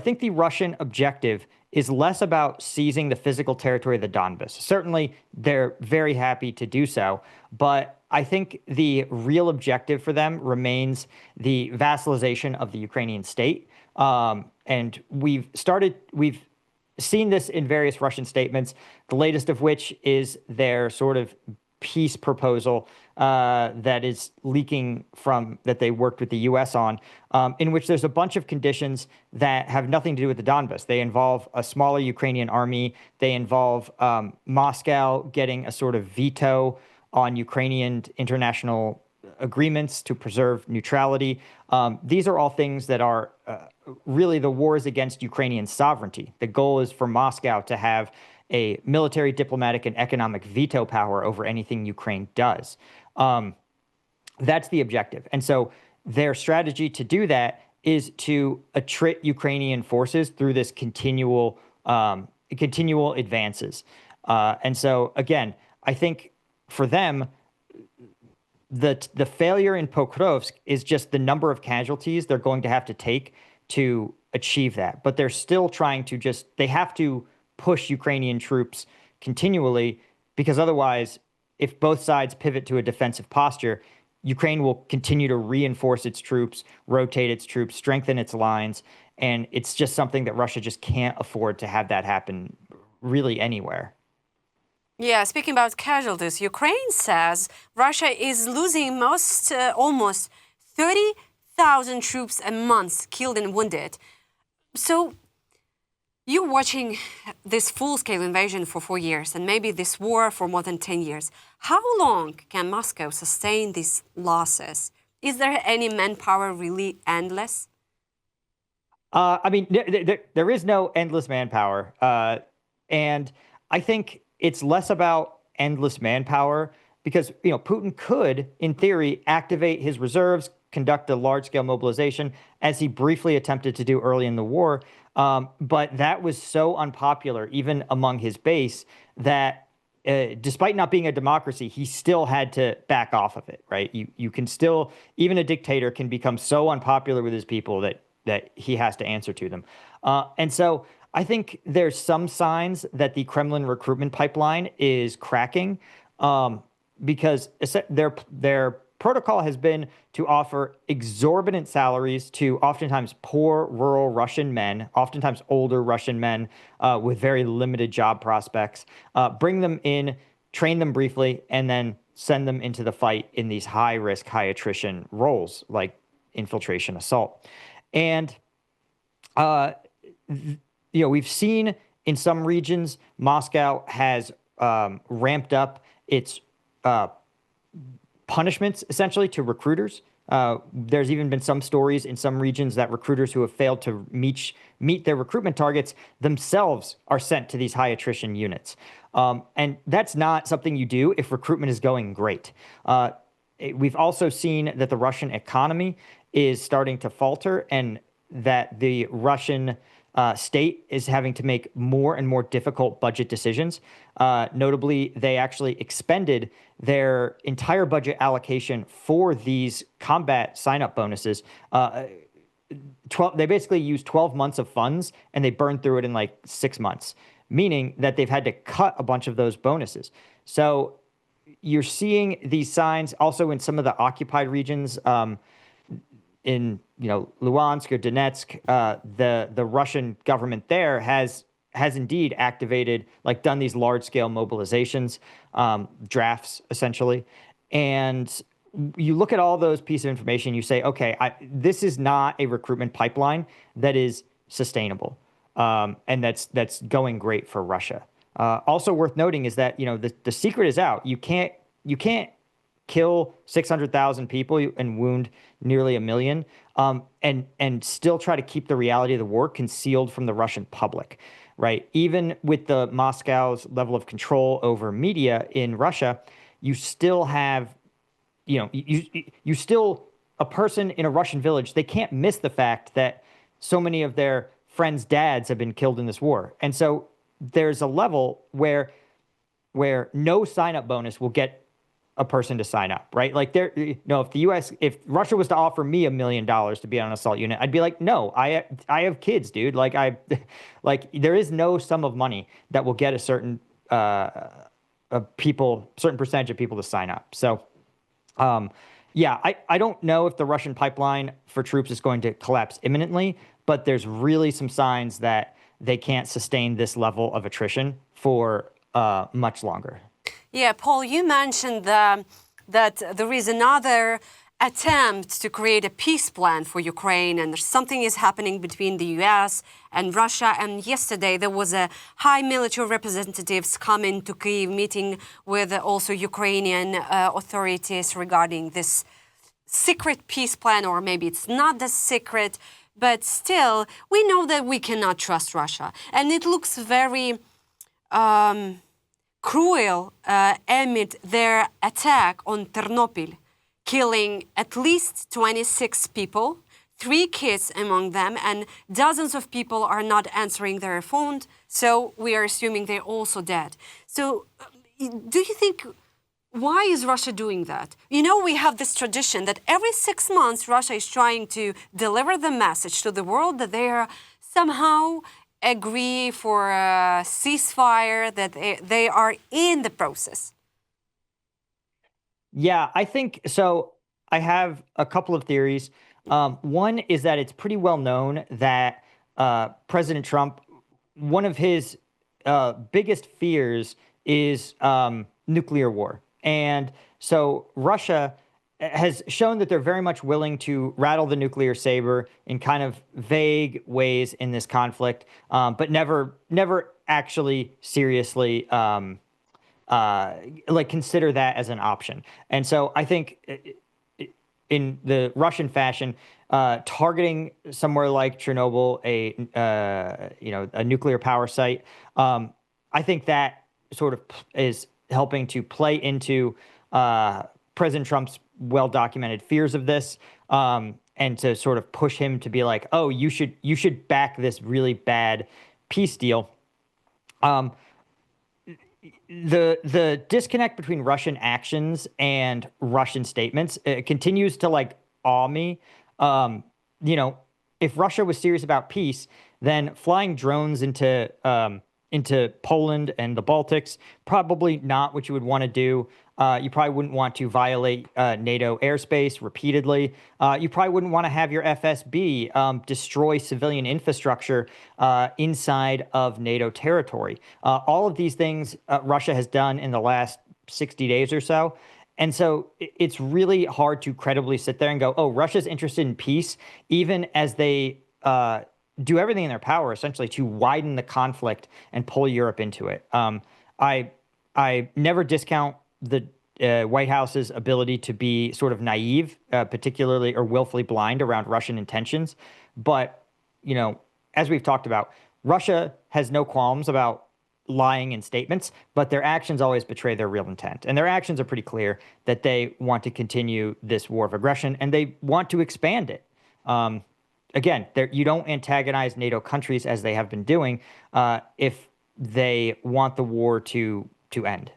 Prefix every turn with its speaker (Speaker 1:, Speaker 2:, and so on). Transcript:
Speaker 1: think the Russian objective is less about seizing the physical territory of the Donbas. Certainly, they're very happy to do so, but I think the real objective for them remains the vassalization of the Ukrainian state. And we've seen this in various Russian statements, the latest of which is their sort of peace proposal that is leaking from that they worked with the U.S. on, in which there's a bunch of conditions that have nothing to do with the Donbas. They involve a smaller Ukrainian army. They involve Moscow getting a sort of veto on Ukrainian international agreements to preserve neutrality. These are all things that are really the wars against Ukrainian sovereignty. The goal is for Moscow to have a military, diplomatic, and economic veto power over anything Ukraine does. That's the objective. And so their strategy to do that is to attrit Ukrainian forces through this continual advances. And so, again, I think for them, the failure in Pokrovsk is just the number of casualties they're going to have to take to achieve that. But they're still trying to they have to push Ukrainian troops continually, because otherwise, if both sides pivot to a defensive posture, Ukraine will continue to reinforce its troops, rotate its troops, strengthen its lines. And it's just something that Russia just can't afford to have that happen really anywhere.
Speaker 2: Yeah, speaking about casualties, Ukraine says Russia is losing almost 30,000 troops a month, killed and wounded. So you're watching this full-scale invasion for 4 years and maybe this war for more than 10 years. How long can Moscow sustain these losses? Is there any manpower really endless?
Speaker 1: I mean, there is no endless manpower. And I think it's less about endless manpower because, Putin could, in theory, activate his reserves, conduct a large-scale mobilization, as he briefly attempted to do early in the war. But that was so unpopular, even among his base, that despite not being a democracy, he still had to back off of it, right? You can still, even a dictator can become so unpopular with his people that he has to answer to them. And so I think there's some signs that the Kremlin recruitment pipeline is cracking because their protocol has been to offer exorbitant salaries to oftentimes poor rural Russian men, oftentimes older Russian men with very limited job prospects, bring them in, train them briefly, and then send them into the fight in these high-risk, high-attrition roles like infiltration, assault. And we've seen in some regions, Moscow has ramped up its punishments, essentially, to recruiters. There's even been some stories in some regions that recruiters who have failed to meet their recruitment targets themselves are sent to these high attrition units. And that's not something you do if recruitment is going great. We've also seen that the Russian economy is starting to falter and that the Russian state is having to make more and more difficult budget decisions. Notably, they actually expended their entire budget allocation for these combat sign-up bonuses. They basically used 12 months of funds, and they burned through it in like 6 months, meaning that they've had to cut a bunch of those bonuses. So you're seeing these signs also in some of the occupied regions. In Luhansk or Donetsk, the Russian government there has indeed activated, done these large scale mobilizations, drafts essentially, and you look at all those pieces of information, you say, okay, this is not a recruitment pipeline that is sustainable, and that's going great for Russia. Also worth noting is that the secret is out. You can't kill 600,000 people and wound nearly 1 million, and still try to keep the reality of the war concealed from the Russian public, right? Even with the Moscow's level of control over media in Russia, you still have, you still, a person in a Russian village, they can't miss the fact that so many of their friends' dads have been killed in this war. And so there's a level where no sign-up bonus will get a person to sign up, right? Like if Russia was to offer me $1 million to be on an assault unit, I'd be like, no, I have kids, dude. Like like there is no sum of money that will get a certain certain percentage of people to sign up. So, yeah, I don't know if the Russian pipeline for troops is going to collapse imminently, but there's really some signs that they can't sustain this level of attrition for much longer.
Speaker 2: Yeah, Paul, you mentioned that there is another attempt to create a peace plan for Ukraine, and something is happening between the US and Russia. And yesterday there was a high military representatives coming to Kyiv, meeting with also Ukrainian authorities regarding this secret peace plan, or maybe it's not the secret, but still we know that we cannot trust Russia, and it looks very cruel amid their attack on Ternopil, killing at least 26 people, 3 kids among them, and dozens of people are not answering their phone, so we are assuming they're also dead. So do you think, why is Russia doing that? You know, we have this tradition that every 6 months Russia is trying to deliver the message to the world that they are somehow agree for a ceasefire, that they are in the process.
Speaker 1: Yeah, I think so. I have a couple of theories. One is that it's pretty well known that President Trump, one of his biggest fears is nuclear war. And so Russia has shown that they're very much willing to rattle the nuclear saber in kind of vague ways in this conflict, but never actually seriously like consider that as an option. And so I think in the Russian fashion, targeting somewhere like Chernobyl, a nuclear power site, I think that sort of is helping to play into President Trump's well-documented fears of this, and to sort of push him to be like, oh, you should back this really bad peace deal. The disconnect between Russian actions and Russian statements continues to like awe me. If Russia was serious about peace, then flying drones into Poland and the Baltics, probably not what you would want to do. You probably wouldn't want to violate NATO airspace repeatedly. You probably wouldn't want to have your FSB destroy civilian infrastructure inside of NATO territory. All of these things Russia has done in the last 60 days or so. And so it's really hard to credibly sit there and go, oh, Russia's interested in peace, even as they do everything in their power, essentially, to widen the conflict and pull Europe into it. I never discount the White House's ability to be sort of naive, particularly or willfully blind around Russian intentions. But, as we've talked about, Russia has no qualms about lying in statements, but their actions always betray their real intent. And their actions are pretty clear that they want to continue this war of aggression and they want to expand it. Again, you don't antagonize NATO countries as they have been doing if they want the war to end.